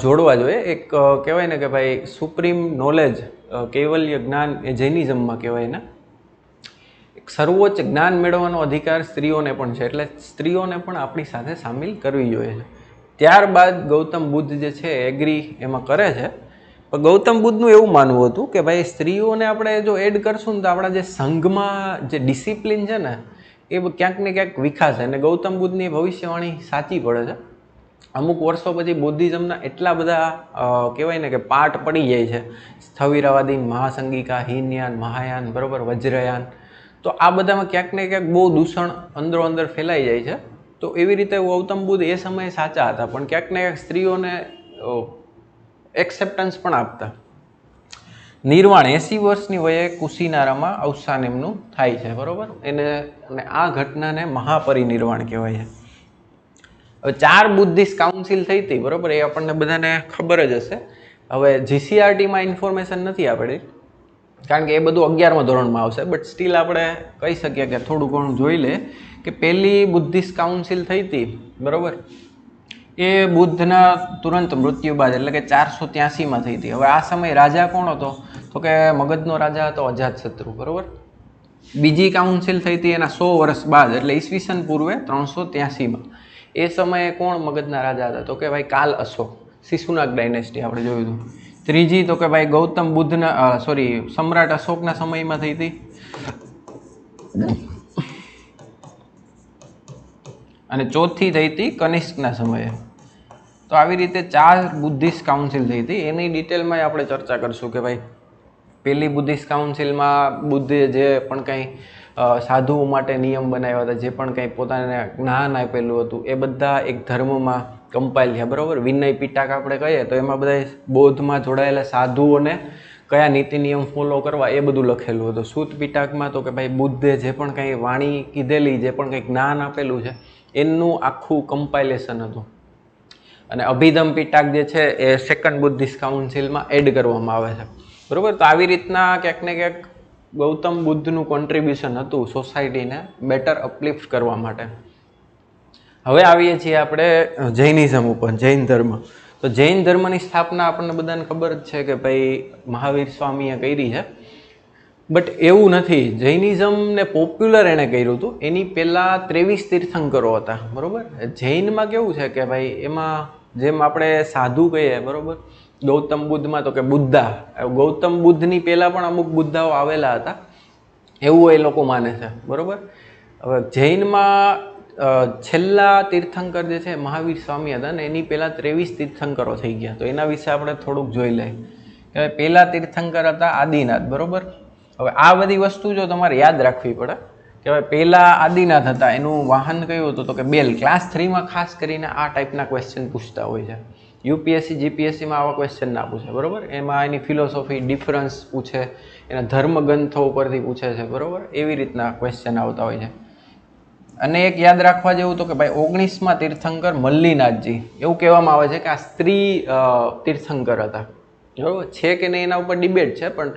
જોડવા જોઈએ. એક કહેવાય ને કે ભાઈ સુપ્રીમ નોલેજ, કૈવલ્ય જ્ઞાન એ જૈનિઝમમાં કહેવાય ને, એક સર્વોચ્ચ જ્ઞાન મેળવવાનો અધિકાર સ્ત્રીઓને પણ છે, એટલે સ્ત્રીઓને પણ આપણી સાથે સામેલ કરવી જોઈએ છે. ત્યારબાદ ગૌતમ બુદ્ધ જે છે એગ્રી એમાં કરે છે. પણ ગૌતમ બુદ્ધનું એવું માનવું હતું કે ભાઈ સ્ત્રીઓને આપણે જો એડ કરશું ને તો આપણા જે સંઘમાં જે ડિસિપ્લિન છે ને એ ક્યાંક ને ક્યાંક વિખાશે. અને ગૌતમ બુદ્ધની ભવિષ્યવાણી સાચી પડે છે. અમુક વર્ષો પછી બુદ્ધિઝમના એટલા બધા કહેવાય ને કે પાઠ પડી જાય છે, સ્થવિરાવાદીન, મહાસંગિકા, હીનયાન, મહાયાન, બરોબર, વજ્રયાન. તો આ બધામાં ક્યાંક ને ક્યાંક બહુ દૂષણ અંદરો અંદર ફેલાઈ જાય છે. તો એવી રીતે ગૌતમ બુદ્ધ એ સમયે સાચા હતા, પણ ક્યાંક ને ક્યાંક સ્ત્રીઓને એક્સેપ્ટન્સ પણ આપતા. નિર્વાણ 80 વર્ષની વયે કુશીનારામાં અવસાન એમનું થાય છે, બરોબર. અને આ ઘટનાને મહાપરિનિર્વાણ કહેવાય છે. હવે 4 બુદ્ધિસ્ટ કાઉન્સિલ થઈ હતી, બરોબર, એ આપણને બધાને ખબર જ હશે. હવે જીસીઆરટીમાં ઇન્ફોર્મેશન નથી આપણી, કારણ કે એ બધું 11મા ધોરણમાં આવશે, બટ સ્ટીલ આપણે કહી શકીએ કે થોડું ઘણું જોઈ લે કે પહેલી બુદ્ધિસ્ટ કાઉન્સિલ થઈ હતી, બરોબર, એ બુદ્ધના તુરંત મૃત્યુ બાદ, એટલે કે 483માં થઈ હતી. હવે આ સમયે રાજા કોણ હતો? તો કે મગધનો રાજા હતો અજાતશત્રુ, બરોબર. બીજી કાઉન્સિલ થઈ હતી એના 100 વર્ષ બાદ, એટલે ઈસવીસન પૂર્વે 383માં. એ સમયે કોણ મગધના રાજા હતા? તો કે ભાઈ કાલ અશોક, શિશુનાગ ડાયનેસ્ટી આપણે જોયું હતું. ત્રીજી તો કે ભાઈ ગૌતમ બુદ્ધના સમ્રાટ અશોકના સમયમાં થઈ હતી. અને ચોથી થઈ હતી કનિષ્કના સમયે. તો આવી રીતે 4 બુદ્ધિસ્ટ કાઉન્સિલ થઈ હતી. એની ડિટેલમાં આપણે ચર્ચા કરશું કે ભાઈ પહેલી બુદ્ધિસ્ટ કાઉન્સિલમાં બુદ્ધે જે પણ કંઈ સાધુઓ માટે નિયમ બનાવ્યા હતા, જે પણ કંઈ પોતાને જ્ઞાન આપેલું હતું, એ બધા એક ધર્મમાં કમ્પાઇલ થયા, બરાબર. વિનય પિટક આપણે કહીએ તો એમાં બધા બૌદ્ધમાં જોડાયેલા સાધુઓને કયા નીતિ નિયમ ફોલો કરવા એ બધું લખેલું હતું. સૂત પિટકમાં તો કે ભાઈ બુદ્ધે જે પણ કંઈ વાણી કીધેલી, જે પણ કંઈ જ્ઞાન આપેલું છે એનું આખું કમ્પાઇલેશન હતું. અને અભિધમ પિટક જે છે એ સેકન્ડ બુદ્ધિસ્ટ કાઉન્સિલમાં એડ કરવામાં આવે છે, બરાબર. તો આવી રીતના ક્યાંક ને ક્યાંક ગૌતમ બુદ્ધનું કોન્ટ્રીબ્યુશન હતું સોસાયટીને બેટર અપલિફ્ટ કરવા માટે. હવે આવીએ છીએ આપણે જૈનિઝમ ઉપર, જૈન ધર્મ. તો જૈન ધર્મની સ્થાપના આપણને બધાને ખબર જ છે કે ભાઈ મહાવીર સ્વામીએ કરી છે. બટ એવું નથી, જૈનિઝમને પોપ્યુલર એણે કર્યું હતું. એની પહેલાં 23 તીર્થંકરો હતા, બરાબર. જૈનમાં કેવું છે કે ભાઈ એમાં જેમ આપણે સાધુ કહીએ, બરાબર, ગૌતમ બુદ્ધમાં તો કે બુદ્ધા, ગૌતમ બુદ્ધની પહેલાં પણ અમુક બુદ્ધાઓ આવેલા હતા એવું એ લોકો માને છે, બરાબર. હવે જૈનમાં છેલ્લા તીર્થંકર જે છે મહાવીર સ્વામી હતા ને એની પહેલાં 23 તીર્થંકરો થઈ ગયા. તો એના વિશે આપણે થોડુંક જોઈ લઈએ કે પહેલા તીર્થંકર હતા આદિનાથ, બરાબર. હવે આ બધી વસ્તુ જો તમારે યાદ રાખવી પડે કે હવે પહેલા આદિનાથ હતા, એનું વાહન કયું હતું? તો કે બેલ. ક્લાસ 3માં ખાસ કરીને આ ટાઈપના ક્વેશ્ચન પૂછતા હોય છે. યુપીએસસી જીપીએસસીમાં આવા ક્વેશ્ચન ના પૂછે, બરાબર. એમાં એની ફિલોસોફી, ડિફરન્સ પૂછે, એના ધર્મગ્રંથો ઉપરથી પૂછે છે, બરાબર. એવી રીતના ક્વેશ્ચન આવતા હોય છે. અને એક યાદ રાખવા જેવું તો કે ભાઈ 19મા તીર્થંકર મલ્લીનાથજી, એવું કહેવામાં આવે છે કે આ સ્ત્રી તીર્થંકર હતા, બરાબર. છે કે નહીં એના ઉપર ડિબેટ છે, પણ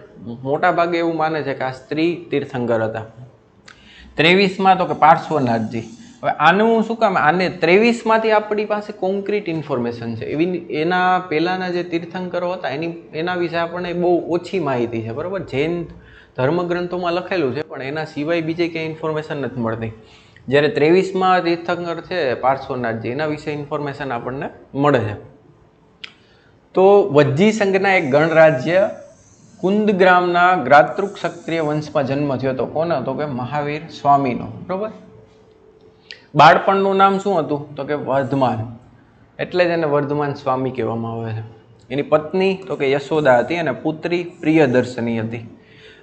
મોટા ભાગે એવું માને છે કે આ સ્ત્રી તીર્થંકર હતા. 23માં તો કે પાર્શ્વનાથજી. હવે આનું શું કામ, આને 23માંથી આપણી પાસે કોન્ક્રીટ ઇન્ફોર્મેશન છે. એવી એના પહેલાંના જે તીર્થંકરો હતા એના વિશે આપણને બહુ ઓછી માહિતી છે, બરાબર. જૈન ધર્મગ્રંથોમાં લખેલું છે, પણ એના સિવાય બીજે ક્યાંય ઇન્ફોર્મેશન નથી મળતી. જ્યારે 23માં તીર્થંકર છે પાર્શ્વનાથજી, એના વિશે ઇન્ફોર્મેશન આપણને મળે છે. તો વજ્જી સંઘના એક ગણરાજ્ય કુંદગ્રામના ગ્રાતૃક ક્ષત્રિય વંશમાં જન્મ થયો હતો. કોનો? તો કે મહાવીર સ્વામીનો, બરાબર. બાળપણનું નામ શું હતું? તો કે વર્ધમાન, એટલે જ એને વર્ધમાન સ્વામી કહેવામાં આવે છે. એની પત્ની તો કે યશોદા હતી અને પુત્રી પ્રિયદર્શની હતી.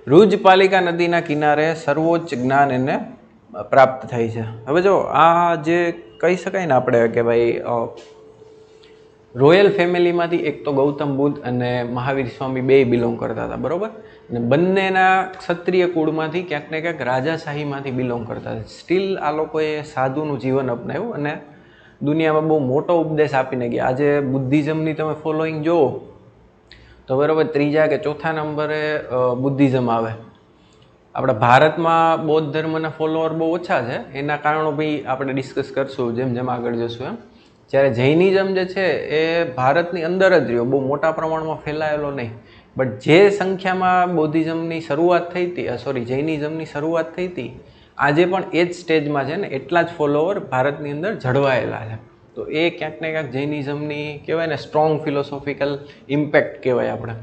રુજપાલિકા નદીના કિનારે સર્વોચ્ચ જ્ઞાન એને પ્રાપ્ત થાય છે. હવે જો આ જે કહી શકાય ને આપણે કે ભાઈ રોયલ ફેમિલીમાંથી એક તો ગૌતમ બુદ્ધ અને મહાવીર સ્વામી બે બિલોંગ કરતા હતા, બરાબર. અને બંનેના ક્ષત્રિય કુળમાંથી ક્યાંક ને ક્યાંક રાજાશાહીમાંથી બિલોંગ કરતા હતા. સ્ટીલ આ લોકોએ સાધુનું જીવન અપનાવ્યું અને દુનિયામાં બહુ મોટો ઉપદેશ આપીને ગયા. આજે બુદ્ધિઝમની તમે ફોલોઈંગ જુઓ તો બરાબર 3જા કે 4થા નંબરે બુદ્ધિઝમ આવે. આપણા ભારતમાં બૌદ્ધ ધર્મના ફોલોઅર બહુ ઓછા છે. એના કારણો બી આપણે ડિસ્કસ કરશું જેમ જેમ આગળ જશું એમ. જ્યારે જૈનિઝમ જે છે એ ભારતની અંદર જ રહ્યો, બહુ મોટા પ્રમાણમાં ફેલાયેલો નહીં. બટ જે સંખ્યામાં બૌદ્ધિઝમની શરૂઆત થઈ હતી, જૈનિઝમની શરૂઆત થઈ હતી, આજે પણ એ જ સ્ટેજમાં છે ને એટલા જ ફોલોવર ભારતની અંદર જળવાયેલા છે. તો એ ક્યાંક ને ક્યાંક જૈનિઝમની કહેવાય ને સ્ટ્રોંગ ફિલોસોફિકલ ઇમ્પેક્ટ કહેવાય આપણે.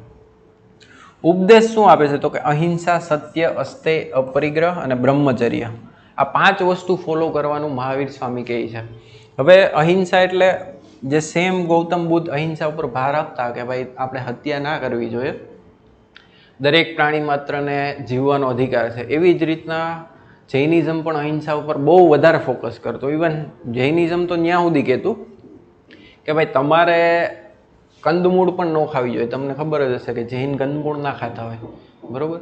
ઉપદેશ શું આપે છે તો કે અહિંસા, સત્ય, અસ્તેય, અપરિગ્રહ અને બ્રહ્મચર્ય. આ 5 વસ્તુ ફોલો કરવાનું મહાવીર સ્વામી કહે છે. હવે અહિંસા એટલે જે સેમ ગૌતમ બુદ્ધ અહિંસા ઉપર ભાર આપતા કે ભાઈ આપણે હત્યા ના કરવી જોઈએ, દરેક પ્રાણી માત્રને જીવવાનો અધિકાર છે, એવી જ રીતના જૈનિઝમ પણ અહિંસા ઉપર બહુ વધારે ફોકસ કરતો. ઇવન જૈનિઝમ તો ત્યાં સુધી કહેતું કે ભાઈ તમારે કંદમૂળ પણ ન ખાવી જોઈએ. તમને ખબર જ હશે કે જૈન કંદમૂળ ના ખાતા હોય, બરાબર.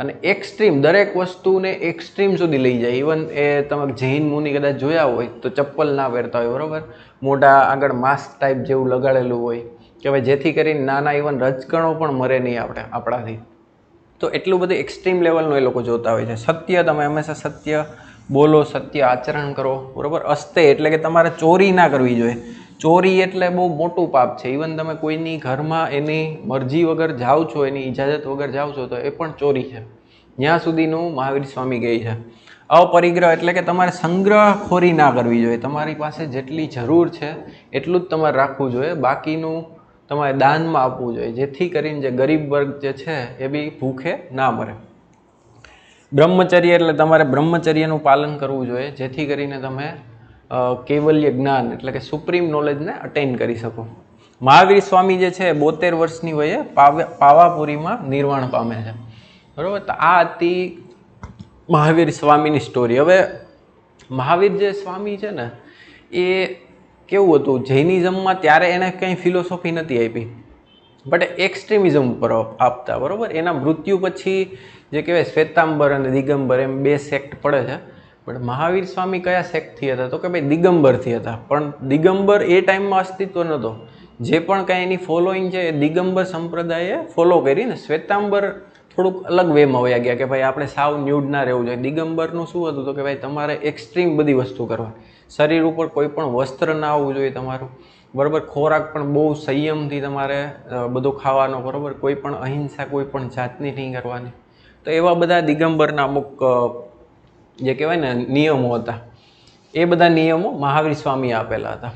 અને એક્સ્ટ્રીમ દરેક વસ્તુને એક્સ્ટ્રીમ સુધી લઈ જાય. ઇવન એ તમે જૈન મુનિ કદાચ જોયા હોય તો ચપ્પલ ના પહેરતા હોય, બરાબર. મોઢા આગળ માસ્ક ટાઈપ જેવું લગાડેલું હોય કે ભાઈ જેથી કરીને નાના ઇવન રજકણો પણ મરે નહીં આપણાથી. તો એટલું બધું એક્સ્ટ્રીમ લેવલનું એ લોકો જોતા હોય છે. સત્ય, તમે હંમેશા સત્ય બોલો, સત્ય આચરણ કરો, બરાબર. અસ્તેય એટલે કે તમારે ચોરી ના કરવી જોઈએ. ચોરી એટલે બહુ મોટું પાપ છે. ઇવન તમે કોઈની ઘરમાં એની મરજી વગર જાઓ છો, એની ઇજાજત વગર જાઓ છો તો એ પણ ચોરી છે. ત્યાં સુધીનું મહાવીર સ્વામી કહે છે. અપરિગ્રહ એટલે કે તમારે સંગ્રહખોરી ના કરવી જોઈએ. તમારી પાસે જેટલી જરૂર છે એટલું જ તમારે રાખવું જોઈએ, બાકીનું તમારે દાનમાં આપવું જોઈએ, જેથી કરીને જે ગરીબ વર્ગ જે છે એ બી ભૂખે ના મરે. બ્રહ્મચર્ય એટલે તમારે બ્રહ્મચર્યનું પાલન કરવું જોઈએ, જેથી કરીને તમે કૈવલ્ય જ્ઞાન એટલે કે સુપ્રીમ નોલેજને અટેન કરી શકો. મહાવીર સ્વામી જે છે 72 વર્ષની વયે પાવાપુરીમાં નિર્વાણ પામે છે, બરાબર. તો આ હતી મહાવીર સ્વામીની સ્ટોરી. હવે મહાવીર જે સ્વામી છે ને એ કેવું હતું, જૈનિઝમમાં ત્યારે એને કંઈ ફિલોસોફી નથી આપી, બટ એક્સ્ટ્રીમિઝમ ઉપર આપતા, બરાબર. એના મૃત્યુ પછી જે કહેવાય શ્વેતાંબર અને દિગંબર એમ 2 સેક્ટ પડે છે. બટ મહાવીર સ્વામી કયા સેક્ટથી હતા તો કે ભાઈ દિગંબરથી હતા. પણ દિગંબર એ ટાઈમમાં અસ્તિત્વ નહોતો. જે પણ કાંઈ એની ફોલોઈંગ છે એ દિગંબર સંપ્રદાયે ફોલો કરી ને શ્વેતાંબર થોડુંક અલગ વેમાં વયા ગયા કે ભાઈ આપણે સાવ ન્યૂડ ના રહેવું જોઈએ. દિગંબરનું શું હતું તો કે ભાઈ તમારે એક્સ્ટ્રીમ બધી વસ્તુ કરવા, શરીર ઉપર કોઈ પણ વસ્ત્ર ના આવવું જોઈએ તમારું, બરાબર. ખોરાક પણ બહુ સંયમથી તમારે બધું ખાવાનો, બરાબર. કોઈ પણ અહિંસા કોઈ પણ જાતની નહીં કરવાની. તો એવા બધા દિગંબરના અમુક જે કહેવાય ને નિયમો હતા, એ બધા નિયમો મહાવીર સ્વામી આપેલા હતા.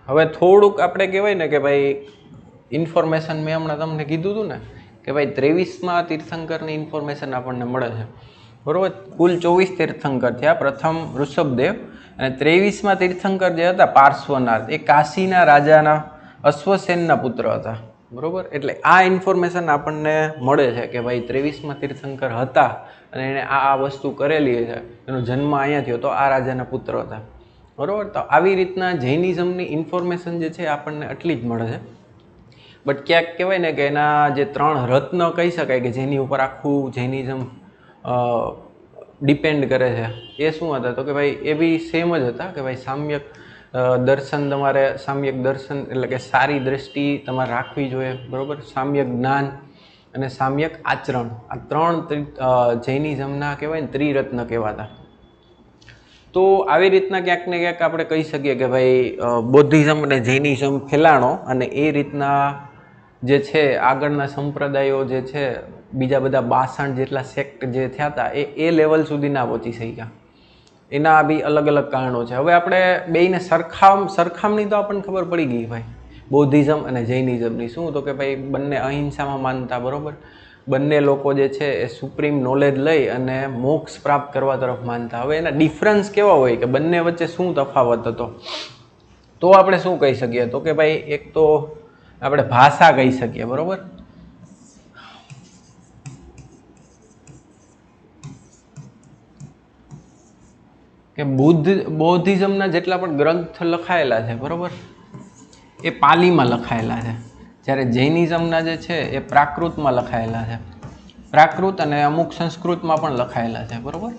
હવે થોડુંક આપણે કહેવાય ને કે ભાઈ ઇન્ફોર્મેશન મેં હમણાં તમને કીધું હતું ને કે ભાઈ 23માં તીર્થંકરની ઇન્ફોર્મેશન આપણને મળે છે, બરાબર. કુલ 24 તીર્થંકર થયા. પ્રથમ ઋષભદેવ અને 23માં તીર્થંકર જે હતા પાર્શ્વનાથ, એ કાશીના રાજાના અશ્વસેનના પુત્ર હતા, બરાબર. એટલે આ ઇન્ફોર્મેશન આપણને મળે છે કે ભાઈ 23માં તીર્થંકર હતા અને એણે આ વસ્તુ કરેલી છે, એનો જન્મ અહીંયા થયો તો આ રાજાના પુત્ર હતા, બરાબર. તો આવી રીતના જૈનિઝમની ઇન્ફોર્મેશન જે છે આપણને એટલી જ મળે છે. બટ ક્યાંક કહેવાય ને કે એના જે 3 રત્ન કહી શકાય કે જેની ઉપર આખું જૈનિઝમ ડિપેન્ડ કરે છે, એ શું હતા તો કે ભાઈ એ બી સેમ જ હતા કે ભાઈ સામ્યક દર્શન, તમારે સામ્યક દર્શન એટલે કે સારી દ્રષ્ટિ તમારે રાખવી જોઈએ, બરાબર. સામ્યક જ્ઞાન અને સામ્યક આચરણ, આ 3 જૈનિઝમના કહેવાય ને ત્રિરત્ન કહેવાતા. તો આવી રીતના ક્યાંક ને ક્યાંક આપણે કહી શકીએ કે ભાઈ બૌદ્ધિઝમ અને જૈનિઝમ ફેલાણો અને એ રીતના જે છે આગળના સંપ્રદાયો જે છે બીજા બધા 62 જેટલા સેક્ટ જે થયા હતા એ લેવલ સુધી ના પહોંચી શક્યા. એના બી અલગ અલગ કારણો છે. હવે આપણે બેયને સરખામણી તો આપણને ખબર પડી ગઈ ભાઈ, બૌદ્ધિઝમ અને જૈનિઝમની. શું તો કે ભાઈ બંને અહિંસામાં માનતા, બરાબર. બંને લોકો જે છે એ સુપ્રીમ નોલેજ લઈ અને મોક્ષ પ્રાપ્ત કરવા તરફ માનતા. હવે એના ડિફરન્સ કેવા હોય કે બંને વચ્ચે શું તફાવત હતો તો આપણે શું કહી શકીએ તો કે ભાઈ એક તો આપણે ભાષા કહી શકીએ, બરાબર. કે બૌદ્ધિઝમના જેટલા પણ ગ્રંથ લખાયેલા છે, બરાબર, એ પાલીમાં લખાયેલા છે. જ્યારે જૈનિઝમના જે છે એ પ્રાકૃતમાં લખાયેલા છે, પ્રાકૃત અને અમુક સંસ્કૃતમાં પણ લખાયેલા છે, બરાબર.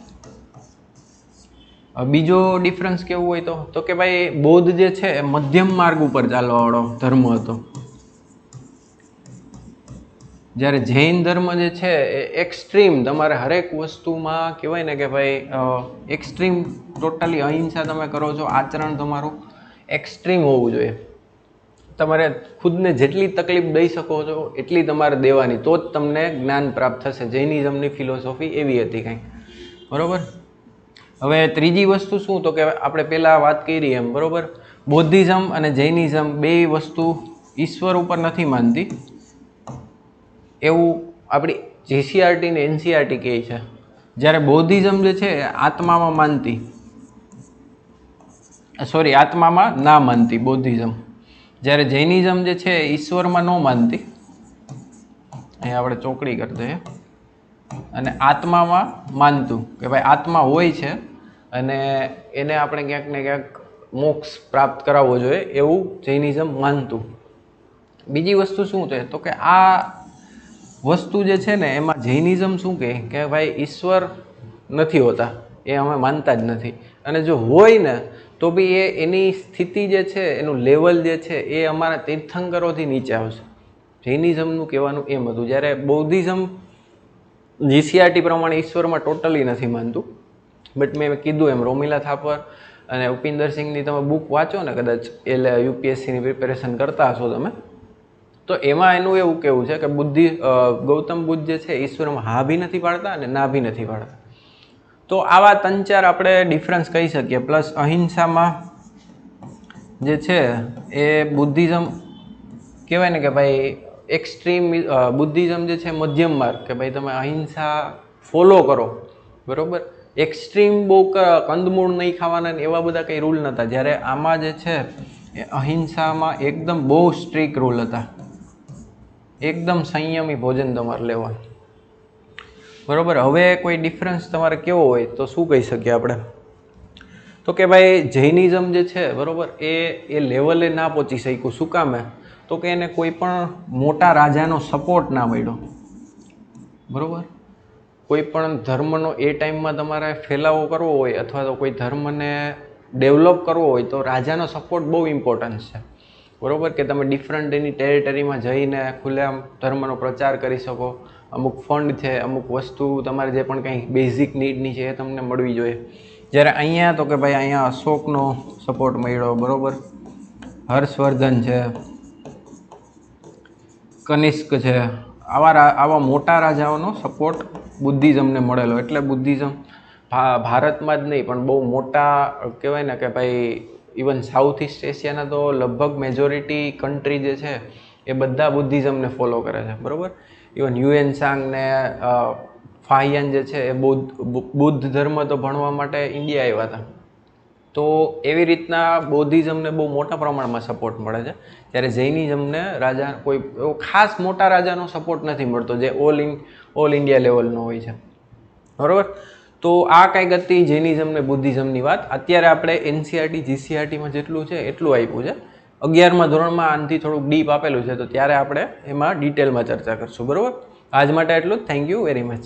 બીજો ડિફરન્સ કેવું હોય તો કે ભાઈ બૌદ્ધ જે છે એ મધ્યમ માર્ગ ઉપર ચાલવાવાળો ધર્મ હતો, જ્યારે જૈન ધર્મ જે છે એ એક્સ્ટ્રીમ, તમારે હરેક વસ્તુમાં કહેવાય ને કે ભાઈ એક્સ્ટ્રીમ, ટોટલી અહિંસા તમે કરો છો, આચરણ તમારું એક્સ્ટ્રીમ હોવું જોઈએ. તમારે ખુદને જેટલી તકલીફ દઈ શકો છો એટલી તમારે દેવાની, તો જ તમને જ્ઞાન પ્રાપ્ત થશે. જૈનિઝમની ફિલોસોફી એવી હતી કંઈક, બરાબર. હવે ત્રીજી વસ્તુ શું તો કે આપણે પહેલાં વાત કરી એમ, બરાબર, બૌદ્ધિઝમ અને જૈનિઝમ બે વસ્તુ ઈશ્વર ઉપર નથી માનતી એવું આપણી જીસીઆરટી ને એનસીઆરટી કહે છે. જ્યારે બૌદ્ધિઝમ જે છે આત્મામાં માનતી, સોરી, આત્મામાં ના માનતી બૌદ્ધિઝમ, જ્યારે જૈનિઝમ જે છે ઈશ્વરમાં ન માનતી, અહીંયા આપણે ચોકડી કરી દઈએ, અને આત્મામાં માનતું કે ભાઈ આત્મા હોય છે અને એને આપણે ક્યાંક ને ક્યાંક મોક્ષ પ્રાપ્ત કરાવવો જોઈએ એવું જૈનિઝમ માનતું. બીજી વસ્તુ શું છે તો કે આ વસ્તુ જે છે ને એમાં જૈનિઝમ શું કહે કે ભાઈ ઈશ્વર નથી હોતા, એ અમે માનતા જ નથી, અને જો હોય ને તો બી એની સ્થિતિ જે છે, એનું લેવલ જે છે એ અમારા તીર્થંકરોથી નીચે આવશે. જૈનિઝમનું કહેવાનું એમ હતું. જ્યારે બૌદ્ધિઝમ જીસીઆરટી પ્રમાણે ઈશ્વરમાં ટોટલી નથી માનતું, બટ મેં કીધું એમ રોમિલા થાપર અને ઉપિન્દર સિંઘની તમે બુક વાંચો ને, કદાચ એટલે યુપીએસસીની પ્રિપેરેશન કરતા હશો તમે, તો એમાં એનું એવું કહેવું છે કે ગૌતમ બુદ્ધ જે છે ઈશ્વરમાં હા બી નથી પાડતા અને ના બી નથી પાડતા. તો આવા 3-4 આપણે ડિફરન્સ કહી શકીએ. પ્લસ અહિંસામાં જે છે એ બુદ્ધિઝમ કહેવાય ને કે ભાઈ એક્સ્ટ્રીમ, બુદ્ધિઝમ જે છે મધ્યમ માર્ગ, કે ભાઈ તમે અહિંસા ફોલો કરો, બરાબર. એક્સ્ટ્રીમ બહુ કંદમૂળ નહીં ખાવાના એવા બધા કંઈ રૂલ નહોતા. જ્યારે આમાં જે છે એ અહિંસામાં એકદમ બહુ સ્ટ્રિક્ટ રૂલ હતા, એકદમ સંયમી ભોજન તમારે લેવાનું, બરાબર. હવે કોઈ ડિફરન્સ તમારે કેવો હોય તો શું કહી શકીએ આપણે તો કે ભાઈ જૈનિઝમ જે છે, બરાબર, એ લેવલે ના પહોંચી શક્યું. શું કામે તો કે એને કોઈ પણ મોટા રાજાનો સપોર્ટ ના મળ્યો, બરાબર. કોઈ પણ ધર્મનો એ ટાઈમમાં તમારે ફેલાવો કરવો હોય અથવા તો કોઈ ધર્મને ડેવલપ કરવો હોય તો રાજાનો સપોર્ટ બહુ ઇમ્પોર્ટન્સ છે, બરાબર. કે તમે ડિફરન્ટ એની ટેરિટરીમાં જઈને ખુલ્લેઆમ ધર્મનો પ્રચાર કરી શકો. અમુક ફંડ છે, અમુક વસ્તુ તમારે જે પણ કંઈ બેઝિક નીડની છે એ તમને મળવી જોઈએ. જ્યારે અહીંયા તો કે ભાઈ અહીંયા અશોકનો સપોર્ટ મળ્યો, બરાબર, હર્ષવર્ધન છે, કનિષ્ક છે, આવા મોટા રાજાઓનો સપોર્ટ બુદ્ધિઝમને મળેલો. એટલે બુદ્ધિઝમ ભારતમાં જ નહીં પણ બહુ મોટા કહેવાય ને કે ભાઈ ઇવન સાઉથ ઇસ્ટ એશિયાના તો લગભગ મેજોરિટી કન્ટ્રી જે છે એ બધા બુદ્ધિઝમને ફોલો કરે છે, બરાબર. ઇવન યુએન સાંગ ને ફાહિયાન જે છે એ બુદ્ધ ધર્મ તો ભણવા માટે ઇન્ડિયા આવ્યા હતા. તો એવી રીતના બૌદ્ધિઝમને બહુ મોટા પ્રમાણમાં સપોર્ટ મળે છે, જ્યારે જૈનિઝમને રાજા કોઈ એવો ખાસ મોટા રાજાનો સપોર્ટ નથી મળતો જે ઓલ ઇન્ડિયા લેવલનો હોય છે, બરાબર. તો આ કંઈક હતી જૈનિઝમ ને બુદ્ધિઝમની વાત. અત્યારે આપણે એનસીઆરટી જીસીઆરટીમાં જેટલું છે એટલું આપ્યું છે. 11મા ધોરણમાં આનાથી થોડુંક ડીપ આપેલું છે, તો ત્યારે આપણે એમાં ડિટેલમાં ચર્ચા કરશું, બરાબર. આજ માટે એટલું જ. Thank you very much.